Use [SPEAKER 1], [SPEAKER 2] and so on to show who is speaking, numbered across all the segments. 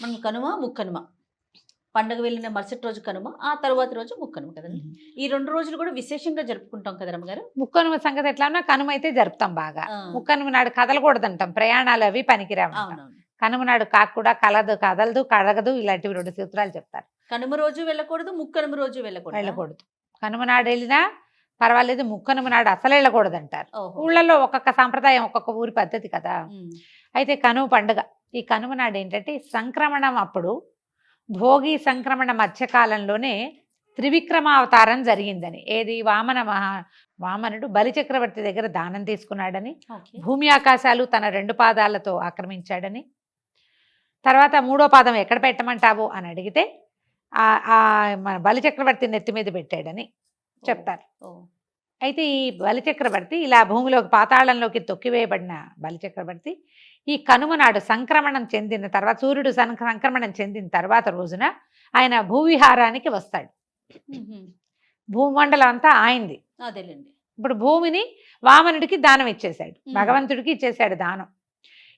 [SPEAKER 1] మనం కనుమ, ముక్కనుమ. పండగ వెళ్ళిన మరుసటి రోజు కనుమ, ఆ తరువాత రోజు ముక్కనుమ కదండీ! ఈ 2 రోజులు కూడా విశేషంగా జరుపుకుంటాం కదా రమ్మగారు?
[SPEAKER 2] ముక్కనుమ సంగతి ఎట్లా ఉన్నా కనుమ అయితే జరుపుతాం బాగా.
[SPEAKER 1] ఆ!
[SPEAKER 2] ముక్కనుమ నాడు కదలకూడదంటాం. ప్రయాణాలు అవి పనికిరావంటాం.
[SPEAKER 1] అవునవును.
[SPEAKER 2] కనుమ నాడు కాకు కూడా కదలదు, కడగదు ఇలాంటివి 2 సూత్రాలు చెప్తారు.
[SPEAKER 1] కనుమ రోజు వెళ్ళకూడదు, ముక్కనుమ రోజు వెళ్ళకూడదా?
[SPEAKER 2] వెళ్ళకూడదు. కనుమ నాడు వెళ్ళినా పర్వాలేదు, ముక్కనుమ నాడు అసలు వెళ్ళకూడదంటారు.
[SPEAKER 1] ఓహో!
[SPEAKER 2] ఊళ్ళల్లో ఒక్కొక్క సాంప్రదాయం, ఒక్కొక్క ఊరి పద్ధతి కదా.
[SPEAKER 1] హ్మ్.
[SPEAKER 2] అయితే కనుమ పండుగ. ఈ కనుమ నాడు ఏంటంటే సంక్రమణం అప్పుడు భోగి సంక్రమణ మధ్యకాలంలోనే త్రివిక్రమావతారం జరిగిందని. ఏది వామనుడు బలిచక్రవర్తి దగ్గర దానం తీసుకున్నాడని,
[SPEAKER 1] ఓకే.
[SPEAKER 2] భూమి ఆకాశాలు తన 2 పాదాలతో ఆక్రమించాడని, తర్వాత 3వ పాదం ఎక్కడ పెట్టమంటావు అని అడిగితే మన బలిచక్రవర్తి నెత్తి మీద పెట్టాడని చెప్తారు.
[SPEAKER 1] ఓహ్!
[SPEAKER 2] అయితే ఈ బలిచక్రవర్తి ఇలా భూమిలోకి పాతాళంలోకి తొక్కివేయబడిన బలిచక్రవర్తి ఈ కనుమ నాడు సంక్రమణం చెందిన తర్వాత, సూర్యుడు సంక్రమణం చెందిన తర్వాత రోజున ఆయన భూవిహారానికి వస్తాడు.
[SPEAKER 1] హుహు.
[SPEAKER 2] భూమండలం అంతా ఆయనది.
[SPEAKER 1] అదేలెండి.
[SPEAKER 2] ఇప్పుడు భూమిని వామనుడికి దానం ఇచ్చేశాడు. భగవంతుడికి ఇచ్చేశాడు దానం.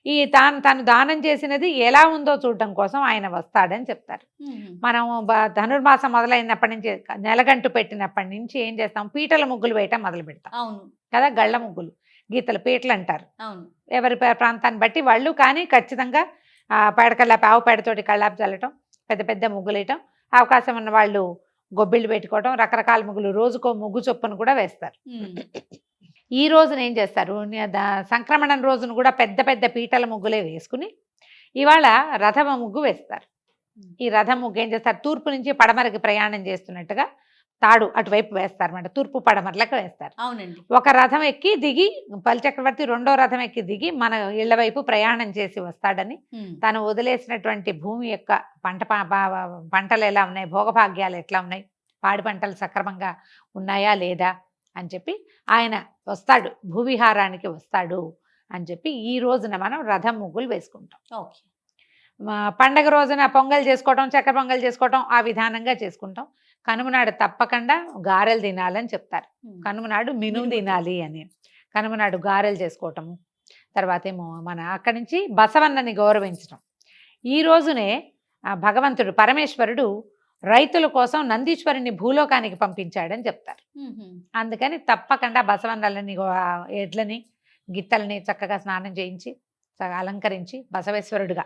[SPEAKER 2] ఈ తను దానం చేసినది ఎలా ఉందో చూడటం కోసం ఆయన వస్తాడని చెప్తారు.
[SPEAKER 1] హుహు.
[SPEAKER 2] మనం ధనుర్మాసం మొదలైనప్పటి నుంచి, నెలగంటు పెట్టినప్పటి నుంచి ఏం చేస్తాం, పీటల ముగ్గులు వేయటం మొదలు పెడతాం
[SPEAKER 1] అవును.
[SPEAKER 2] కదా. గళ్ళ ముగ్గులు, గీతలు, పీటలు అంటారు
[SPEAKER 1] అవును.
[SPEAKER 2] ఎవరి ప్రాంతాన్ని బట్టి వాళ్ళు. కానీ ఖచ్చితంగా ఆవు పేడతోటి కళ్ళాపు చల్లటం, పెద్ద పెద్ద ముగ్గులు వేయటం, అవకాశం ఉన్న వాళ్ళు గొబ్బిళ్ళు పెట్టుకోవటం, రకరకాల ముగ్గులు, రోజుకో ముగ్గు చొప్పును కూడా వేస్తారు. ఈ రోజున ఏం చేస్తారు, సంక్రమణం రోజున కూడా పెద్ద పెద్ద పీటల ముగ్గులే వేసుకుని ఇవాళ రథమ ముగ్గు వేస్తారు. ఈ రథం ముగ్గు ఏం చేస్తారు, తూర్పు నుంచి పడమరకి ప్రయాణం చేస్తున్నట్టుగా తాడు అటువైపు వేస్తారన్నమాట. తూర్పు పడమరలకు వేస్తారు.
[SPEAKER 1] అవునండి.
[SPEAKER 2] ఒక రథం ఎక్కి దిగి బలిచక్రవర్తి 2వ రథం ఎక్కి దిగి మన ఇళ్ల వైపు ప్రయాణం చేసి వస్తాడని, తను వదిలేసినటువంటి భూమి యొక్క పంటలు ఎలా ఉన్నాయి, భోగభాగ్యాలు ఎట్లా ఉన్నాయి, పాడి పంటలు సక్రమంగా ఉన్నాయా లేదా అని చెప్పి ఆయన వస్తాడు, భూవిహారానికి వస్తాడు అని చెప్పి ఈ రోజున మనం రథం ముగ్గులు వేసుకుంటాం.
[SPEAKER 1] ఓకే.
[SPEAKER 2] పండగ రోజున పొంగల్ చేసుకోవటం, చక్కెర పొంగల్ చేసుకోవటం ఆ విధానంగా చేసుకుంటాం. కనుమ నాడు తప్పకుండా గారెలు తినాలని చెప్తారు. కనుమ నాడు మినుము తినాలి అని. కనుమ నాడు గారెలు చేసుకోవటము, తర్వాత ఏమో మన అక్కడి నుంచి బసవన్నని గౌరవించటం. ఈ రోజునే భగవంతుడు పరమేశ్వరుడు రైతుల కోసం నందీశ్వరుని భూలోకానికి పంపించాడని చెప్తారు. అందుకని తప్పకుండా బసవన్నలని, ఎడ్లని, గిత్తలని చక్కగా స్నానం చేయించి అలంకరించి బసవేశ్వరుడుగా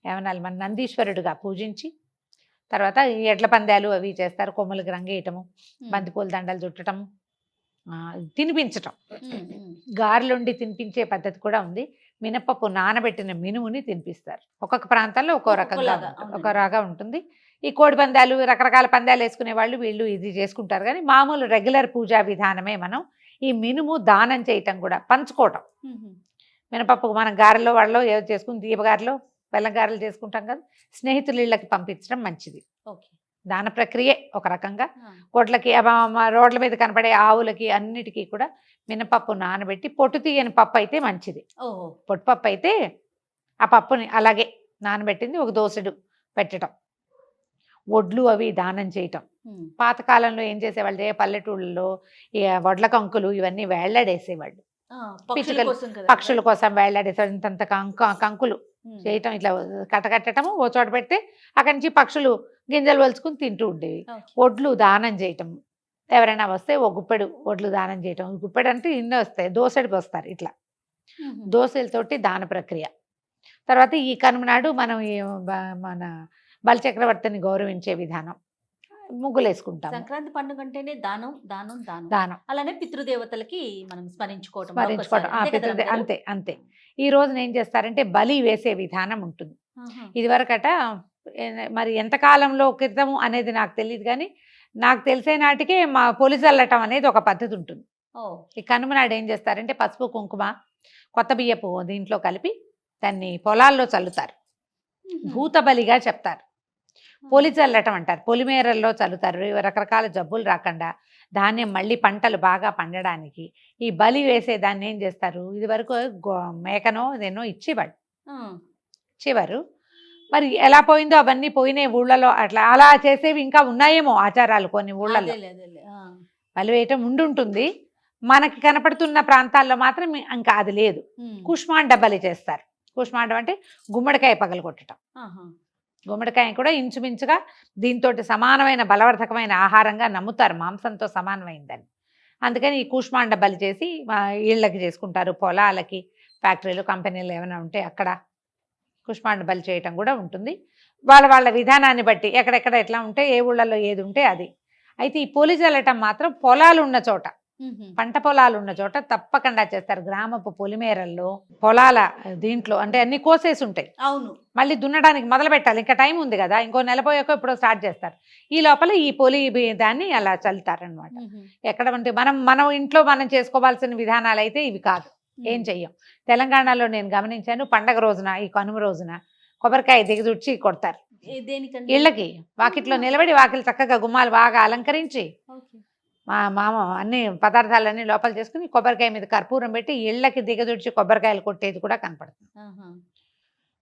[SPEAKER 2] ఏమన్నా మన నందీశ్వరుడుగా పూజించి, తర్వాత ఎడ్ల పందాలు అవి చేస్తారు. కొమ్ములకి రంగేయటము, బంతిపూల దండలు చుట్టటము, తినిపించటం. గారెలుండి తినిపించే పద్ధతి కూడా ఉంది. మినపప్పు నానబెట్టిన మినుముని తినిపిస్తారు. ఒక్కొక్క ప్రాంతాల్లో ఒక్కో రకంగా ఉంటుంది. ఈ కోడి పందాలు, రకరకాల పందాలు వేసుకునే వాళ్ళు వీళ్ళు ఇది చేసుకుంటారు. కానీ మామూలు రెగ్యులర్ పూజా విధానమే మనం ఈ మినుము దానం చేయటం కూడా, పంచుకోవటం. మినపప్పుకు మనం గారెలో వాళ్ళలో ఏదో చేసుకుని, దీపగారెలో బెల్లం గారెలు చేసుకుంటాం కదా, స్నేహితుల ఇళ్ళకి పంపించడం మంచిది. దాన ప్రక్రియే ఒక రకంగా. కోట్లకి, రోడ్ల మీద కనపడే ఆవులకి అన్నిటికీ కూడా మినపప్పు నానబెట్టి, పొట్టు తీయని పప్పు అయితే మంచిది. పొట్టుపప్పు అయితే ఆ పప్పుని అలాగే నానబెట్టింది ఒక దోసెడు పెట్టడం, వడ్లు అవి దానం చేయటం. పాతకాలంలో ఏం చేసేవాళ్ళు, పల్లెటూళ్ళలో ఈ వడ్ల కంకులు ఇవన్నీ వేళ్లాడేసేవాళ్ళు. పక్షుల కోసం వేళ్లాడేసేవాళ్ళు. ఇంతంత కంకులు చేయటం, ఇట్లా కట్టకట్టడము, ఓ చోట పెడితే అక్కడి నుంచి పక్షులు గింజలు వలుచుకుని తింటూ ఉండేవి. వడ్లు దానం చేయటం, ఎవరైనా వస్తే ఓ గుప్పెడు వడ్లు దానం చేయటం. గుప్పెడు అంటే ఇన్ని వస్తాయి, దోసెడికి వస్తారు. ఇట్లా దోసెలతోటి దాన ప్రక్రియ. తర్వాత ఈ కనుమ నాడు మనం మన బలిచక్రవర్తిని గౌరవించే విధానం, ముగ్గులు వేసుకుంటాం.
[SPEAKER 1] సంక్రాంతి పండుగ అంటేనే దానం దానం దానం
[SPEAKER 2] దానం.
[SPEAKER 1] అలానే పితృదేవతలకి మనం స్మరించుకోవటం.
[SPEAKER 2] అంతే అంతే. ఈ రోజున ఏం చేస్తారంటే బలి వేసే విధానం ఉంటుంది. ఇదివరకట, మరి ఎంతకాలంలో క్రితము అనేది నాకు తెలియదు, కానీ నాకు తెలిసే నాటికే మా పొలిజల్లటం అనేది ఒక పద్ధతి ఉంటుంది. ఈ కనుమ నాడు ఏం చేస్తారంటే పసుపు, కుంకుమ, కొత్త బియ్యపు దీంట్లో కలిపి దాన్ని పొలాల్లో చల్లుతారు. భూత బలిగా చెప్తారు. పొలి చల్లటం అంటారు. పొలిమేరల్లో చల్లుతారు. రకరకాల జబ్బులు రాకుండా, ధాన్యం మళ్ళీ పంటలు బాగా పండడానికి ఈ బలి వేసే దాన్ని ఏం చేస్తారు, ఇది వరకు మేకనో ఇదేనో ఇచ్చేవారు. మరి ఎలా పోయిందో అవన్నీ పోయినాయి ఊళ్ళలో. అలా చేసేవి ఇంకా ఉన్నాయేమో ఆచారాలు కొన్ని ఊళ్ళలో. బలి వేయటం ఉండుంటుంది. మనకి కనపడుతున్న ప్రాంతాల్లో మాత్రం ఇంకా అది లేదు. కుష్మాండ బలి చేస్తారు. కుష్మాండం అంటే గుమ్మడికాయ పగలు కొట్టడం. గుమ్మడికాయ కూడా ఇంచుమించుగా దీంతో సమానమైన బలవర్ధకమైన ఆహారంగా నమ్ముతారు, మాంసంతో సమానమైందని. అందుకని ఈ కూష్మాండ బలి చేసి ఇళ్ళకి చేసుకుంటారు, పొలాలకి, ఫ్యాక్టరీలు, కంపెనీలు ఏమైనా ఉంటే అక్కడ కూష్మాండ బలి చేయటం కూడా ఉంటుంది. వాళ్ళ వాళ్ళ విధానాన్ని బట్టి ఎక్కడెక్కడ ఎట్లా ఉంటే ఏ ఊళ్ళల్లో ఏది ఉంటే అది. అయితే ఈ పొలి చల్లటం మాత్రం పొలాలు ఉన్న చోట, పంట పొలాలు ఉన్న చోట తప్పకుండా చేస్తారు. గ్రామపు పొలిమేరల్లో, పొలాల దీంట్లో అంటే అన్ని కోసేసి ఉంటాయి.
[SPEAKER 1] అవును,
[SPEAKER 2] మళ్ళీ దున్నడానికి మొదలు పెట్టాలి, ఇంకా టైం ఉంది కదా, ఇంకో నెల పోయాక ఇప్పుడు స్టార్ట్ చేస్తారు. ఈ లోపల ఈ పొలి దాన్ని అలా చల్లుతారనమాట. ఎక్కడ అంటే మనం ఇంట్లో మనం చేసుకోవాల్సిన విధానాలు అయితే ఇవి కాదు, ఏం చెయ్యం. తెలంగాణలో నేను గమనించాను, పండగ రోజున ఈ కనుమ రోజున కొబ్బరికాయ దిగదుడ్చి కొడతారు. ఇళ్ళకి వాకిట్లో నిలబడి వాకిలు చక్కగా గుమ్మాలు బాగా అలంకరించి మా మామ అన్ని పదార్థాలన్నీ లోపల చేసుకుని కొబ్బరికాయ మీద కర్పూరం పెట్టి ఇళ్ళకి దిగదుడ్చి కొబ్బరికాయలు కొట్టేది కూడా కనపడుతుంది.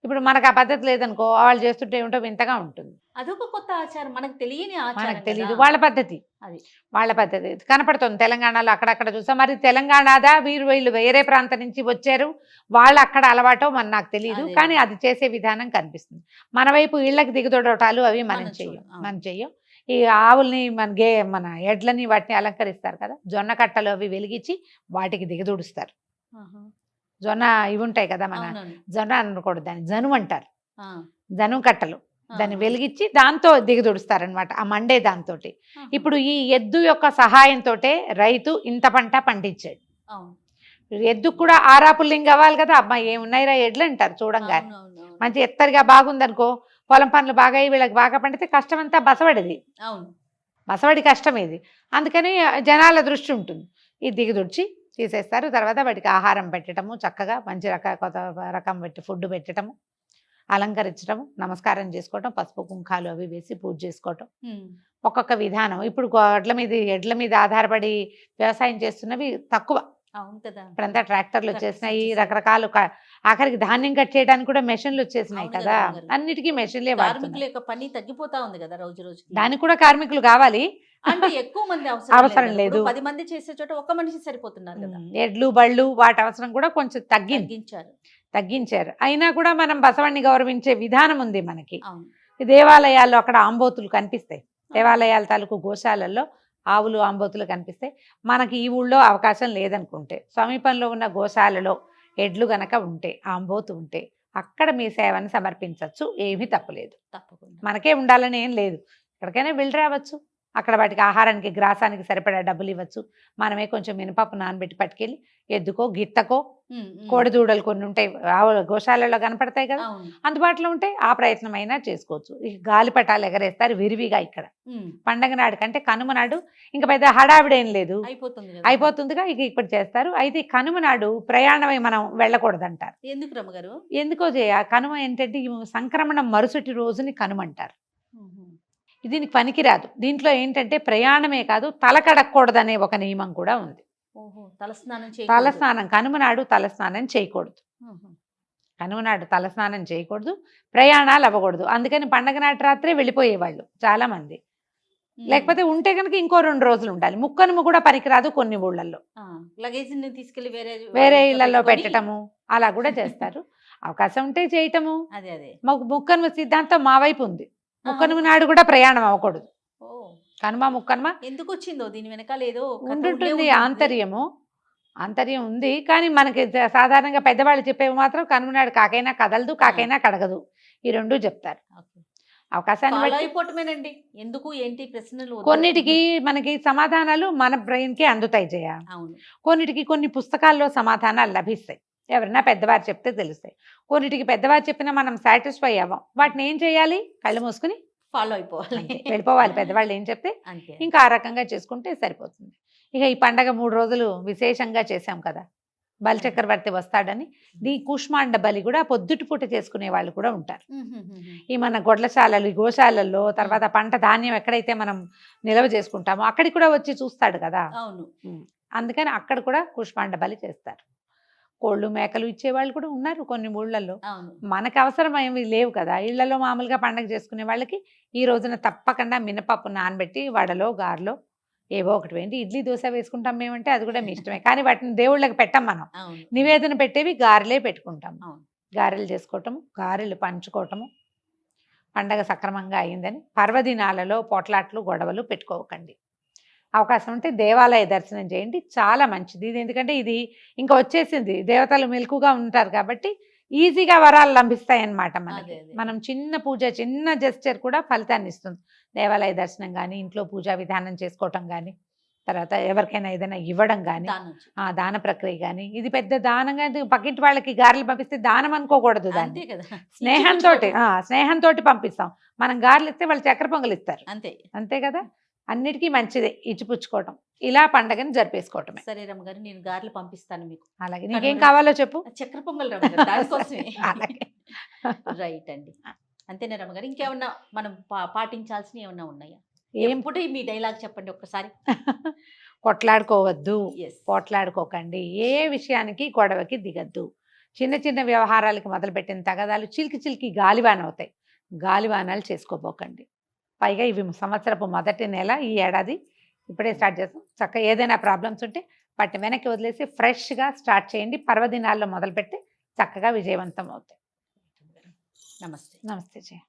[SPEAKER 2] ఇప్పుడు మనకు ఆ పద్ధతి లేదనుకో, వాళ్ళు చేస్తుంటే ఏమిటో వింతగా ఉంటుంది.
[SPEAKER 1] అదొక కొత్త ఆచారం, మనకు తెలియని ఆచారం,
[SPEAKER 2] మనకు తెలియదు, వాళ్ళ పద్ధతి అది, వాళ్ళ పద్ధతి కనపడుతుంది. తెలంగాణలో అక్కడక్కడ చూసాం. మరి తెలంగాణదా వీళ్ళు వేరే ప్రాంతం నుంచి వచ్చారు, వాళ్ళు అక్కడ అలవాటో నాకు తెలియదు, కానీ అది చేసే విధానం కనిపిస్తుంది. మన వైపు ఇళ్ళకి దిగదొడటాలు అవి మనం చెయ్యం. ఈ ఆవుల్ని మన ఎడ్లని వాటిని అలంకరిస్తారు కదా, జొన్న కట్టలు అవి వెలిగించి వాటికి దిగదూడుస్తారు. జొన్న ఇవి ఉంటాయి కదా, మన జొన్న అనకూడదు, దాన్ని జను అంటారు, జను కట్టలు, దాన్ని వెలిగించి దాంతో దిగదుడుస్తారనమాట, ఆ మండే దాంతో. ఇప్పుడు ఈ ఎద్దు యొక్క సహాయంతో రైతు ఇంత పంట పండించాడు. ఎద్దుకు కూడా ఆరాపుల్లింగ్ అవ్వాలి కదా, అమ్మాయి ఏమున్నాయిరా ఎడ్లు అంటారు చూడంగానే. మంచి ఎత్తరిగా బాగుందనుకో, పొలం పనులు బాగా వీళ్ళకి బాగా పండితే కష్టం అంతా బసవడిది, బసవడి కష్టం ఇది. అందుకని జనాల దృష్టి ఉంటుంది. ఇది దిగదుడ్చి తీసేస్తారు. తర్వాత వాటికి ఆహారం పెట్టడము, చక్కగా మంచి కొత్త రకం పెట్టి ఫుడ్ పెట్టడము, అలంకరించడము, నమస్కారం చేసుకోవటం, పసుపు కుంకాలు అవి వేసి పూజ చేసుకోవటం, ఒక్కొక్క విధానం. ఇప్పుడు ఎడ్ల మీద ఆధారపడి వ్యవసాయం చేస్తున్నవి తక్కువ. ఇప్పుడంతా ట్రాక్టర్లు వచ్చేసినాయి, రకరకాలు, ఆఖరికి ధాన్యం కట్ చేయడానికి కూడా మెషిన్లు వచ్చేసినాయి కదా, అన్నిటికీ మెషిన్లే వాడుతున్నారు.
[SPEAKER 1] పని తగ్గిపోతా ఉంది కదా రోజు రోజు.
[SPEAKER 2] దానికి కూడా కార్మికులు కావాలి,
[SPEAKER 1] అంటే ఎక్కువ మంది
[SPEAKER 2] అవసరం లేదు.
[SPEAKER 1] 10 మంది చేసే చోట ఒక మనిషి సరిపోతున్నారు కదా.
[SPEAKER 2] ఎడ్లు బళ్ళు వాటి అవసరం కూడా కొంచెం తగ్గించారు. అయినా కూడా మనం బసవణ్ణి గౌరవించే విధానం ఉంది మనకి. దేవాలయాల్లో అక్కడ ఆంబోతులు కనిపిస్తాయి, దేవాలయాల తాలూకు గోశాలల్లో ఆవులు ఆంబోతులు కనిపిస్తాయి. మనకి ఈ ఊళ్ళో అవకాశం లేదనుకుంటే సమీపంలో ఉన్న గోశాలలో ఎడ్లు గనక ఉంటే, ఆంబోతు ఉంటే అక్కడ మీ సేవను సమర్పించవచ్చు, ఏమీ తప్పులేదు. తప్పకుండా మనకే ఉండాలని ఏం లేదు, ఎక్కడికైనా వెళ్ళి రావచ్చు. అక్కడ వాటికి ఆహారానికి గ్రాసానికి సరిపడా డబ్బులు ఇవ్వచ్చు. మనమే కొంచెం మినపప్పు నానబెట్టి పట్టుకెళ్ళి ఎద్దుకో గిత్తకో, కోడిదూడలు కొన్ని ఉంటాయి గోశాలలో కనపడతాయి కదా, అందుబాటులో ఉంటే ఆ ప్రయత్నం అయినా చేసుకోవచ్చు. ఇక గాలిపటాలు ఎగరేస్తారు విరివిగా ఇక్కడ పండగ నాడు కంటే. కనుమ నాడు ఇంకా పెద్ద హడావిడేం లేదు, అయిపోతుందిగా, ఇక ఇప్పుడు చేస్తారు. అయితే కనుమ నాడు ప్రయాణమై మనం వెళ్ళకూడదంటారు.
[SPEAKER 1] ఎందుకు రమ్మగారు?
[SPEAKER 2] ఎందుకో కనుమ ఏంటంటే సంక్రమణం మరుసటి రోజుని కనుమ అంటారు. దీనికి పనికిరాదు. దీంట్లో ఏంటంటే ప్రయాణమే కాదు, తల కడక్కూడదనే ఒక నియమం కూడా ఉంది. తలస్నానం కనుమ నాడు తలస్నానం చేయకూడదు, కనుమ నాడు తలస్నానం చేయకూడదు, ప్రయాణాలు అవ్వకూడదు. అందుకని పండగ నాటి రాత్రే వెళ్ళిపోయేవాళ్ళు చాలా మంది. లేకపోతే ఉంటే కనుక ఇంకో 2 రోజులు ఉండాలి. ముక్కనుమ కూడా పనికిరాదు కొన్ని ఊళ్ళల్లో,
[SPEAKER 1] లగేజ్ తీసుకెళ్లి
[SPEAKER 2] వేరే ఇళ్లలో పెట్టడము అలా కూడా చేస్తారు. అవకాశం ఉంటే చేయటము. ముక్కనుమ సిద్ధాంతం మా వైపు ఉంది. ముక్కనుమ నాడు కూడా ప్రయాణం అవ్వకూడదు. కనుమ ముక్కనుమ
[SPEAKER 1] ఎందుకు వచ్చిందో దీని వెనకాల ఏదో
[SPEAKER 2] ఉంటుంటుంది, ఆంతర్యం ఉంది. కానీ మనకి సాధారణంగా పెద్దవాళ్ళు చెప్పేవి మాత్రం కనుమ నాడు కాకైనా కదలదు, కాకైనా కడగదు, ఈ 2 చెప్తారు. అవకాశాన్ని
[SPEAKER 1] బట్టి ఎందుకు ఏంటి ప్రశ్నలు,
[SPEAKER 2] కొన్నిటికి మనకి సమాధానాలు మన బ్రెయిన్కే అందుతాయి జయ. కొన్నిటికి కొన్ని పుస్తకాల్లో సమాధానాలు లభిస్తాయి, ఎవరైనా పెద్దవారు చెప్తే తెలుస్తాయి. కొన్నిటికి పెద్దవారు చెప్పినా మనం సాటిస్ఫై అవ్వం. వాటిని ఏం చేయాలి? కళ్ళు మూసుకుని
[SPEAKER 1] ఫాలో అయిపోవాలి,
[SPEAKER 2] వెళ్ళిపోవాలి. పెద్దవాళ్ళు ఏం చెప్తే ఇంకా ఆ రకంగా చేసుకుంటే సరిపోతుంది. ఇక ఈ పండగ 3 రోజులు విశేషంగా చేశాం కదా, బలిచక్రవర్తి వస్తాడని. ఈ కూష్మాండ బలి కూడా పొద్దుటి పూట చేసుకునే వాళ్ళు కూడా ఉంటారు. ఈ మన గొడ్లశాలలు, గోశాలల్లో, తర్వాత పంట ధాన్యం ఎక్కడైతే మనం నిల్వ చేసుకుంటామో అక్కడికి కూడా వచ్చి చూస్తాడు కదా. అందుకని అక్కడ కూడా కూష్మాండ బలి చేస్తారు. కోళ్ళు మేకలు ఇచ్చేవాళ్ళు కూడా ఉన్నారు కొన్ని ఊళ్ళల్లో. మనకు అవసరం ఏమి లేవు కదా, ఇళ్లలో మామూలుగా పండగ చేసుకునే వాళ్ళకి ఈ రోజున తప్పకుండా మినపప్పు నానబెట్టి వడలో గారెలో ఏవో ఒకటి వేయండి. ఇడ్లీ దోశ వేసుకుంటాం మేమంటే అది కూడా మీ ఇష్టమే, కానీ వాటిని దేవుళ్ళకి పెట్టాం మనం. నివేదన పెట్టేవి గారెలే పెట్టుకుంటాం. గారెలు చేసుకోవటము, గారెలు పంచుకోవటము, పండగ సక్రమంగా అయిందని. పర్వదినాలలో పోట్లాట్లు గొడవలు పెట్టుకోకండి. అవకాశం ఉంటే దేవాలయ దర్శనం చేయండి, చాలా మంచిది. ఇది ఎందుకంటే ఇది ఇంకా వచ్చేసింది, దేవతలు మెలకుగా ఉంటారు కాబట్టి ఈజీగా వరాలు లభిస్తాయి అన్నమాట మనకి.
[SPEAKER 1] అదే.
[SPEAKER 2] మనం చిన్న పూజ, చిన్న జెస్చర్ కూడా ఫలితాన్ని ఇస్తుంది. దేవాలయ దర్శనం కానీ, ఇంట్లో పూజా విధానం చేసుకోవటం కానీ, తర్వాత ఎవరికైనా ఏదైనా ఇవ్వడం కానీ,
[SPEAKER 1] దానం చేయి.
[SPEAKER 2] దాన ప్రక్రియ కానీ, ఇది పెద్ద దానంగా పక్కింటి వాళ్ళకి గారెలు పంపిస్తే దానం అనుకోకూడదు. దాన్ని
[SPEAKER 1] అంతే కదా,
[SPEAKER 2] స్నేహంతో స్నేహంతో పంపిస్తాం. మనం గారెలు ఇస్తే వాళ్ళు చక్కెర పొంగలు ఇస్తారు,
[SPEAKER 1] అంతే.
[SPEAKER 2] అంతే కదా. అన్నిటికీ మంచిదే ఇచ్చిపుచ్చుకోవటం, ఇలా పండగని జరిపేసుకోవటమే.
[SPEAKER 1] సరే రమ్మగారు, నేను గారెలు పంపిస్తాను మీకు.
[SPEAKER 2] అలాగే నీకేం కావాలో చెప్పు.
[SPEAKER 1] చక్కెర పొంగల్ రమ్మగారు, దానికోసమే.
[SPEAKER 2] అలాగే.
[SPEAKER 1] రైట్ అండి. అంతేనా రమ్మగారు, ఇంకేమన్నా మనం పాటించాల్సినవి ఏమన్నా ఉన్నాయా?
[SPEAKER 2] ఏం
[SPEAKER 1] ఎప్పుడు మీ డైలాగ్ చెప్పండి ఒక్కసారి.
[SPEAKER 2] కొట్లాడుకోవద్దు,
[SPEAKER 1] Yes.
[SPEAKER 2] పోట్లాడుకోకండి, ఏ విషయానికి గొడవకి దిగద్దు. చిన్న చిన్న వ్యవహారాలకి మొదలుపెట్టిన తగదాలు చిలికి చిలికి గాలివాన అవుతాయి. గాలివానాలు చేసుకోబోకండి. పైగా ఇవి సంవత్సరపు మొదటి నెల, ఈ ఏడాది ఇప్పుడే స్టార్ట్ చేస్తాం. చక్కగా ఏదైనా ప్రాబ్లమ్స్ ఉంటే వాటిని వెనక్కి వదిలేసి ఫ్రెష్గా స్టార్ట్ చేయండి. పర్వదినాల్లో మొదలుపెట్టి చక్కగా విజయవంతం అవుతాయి.
[SPEAKER 1] నమస్తే.
[SPEAKER 2] నమస్తే జయ.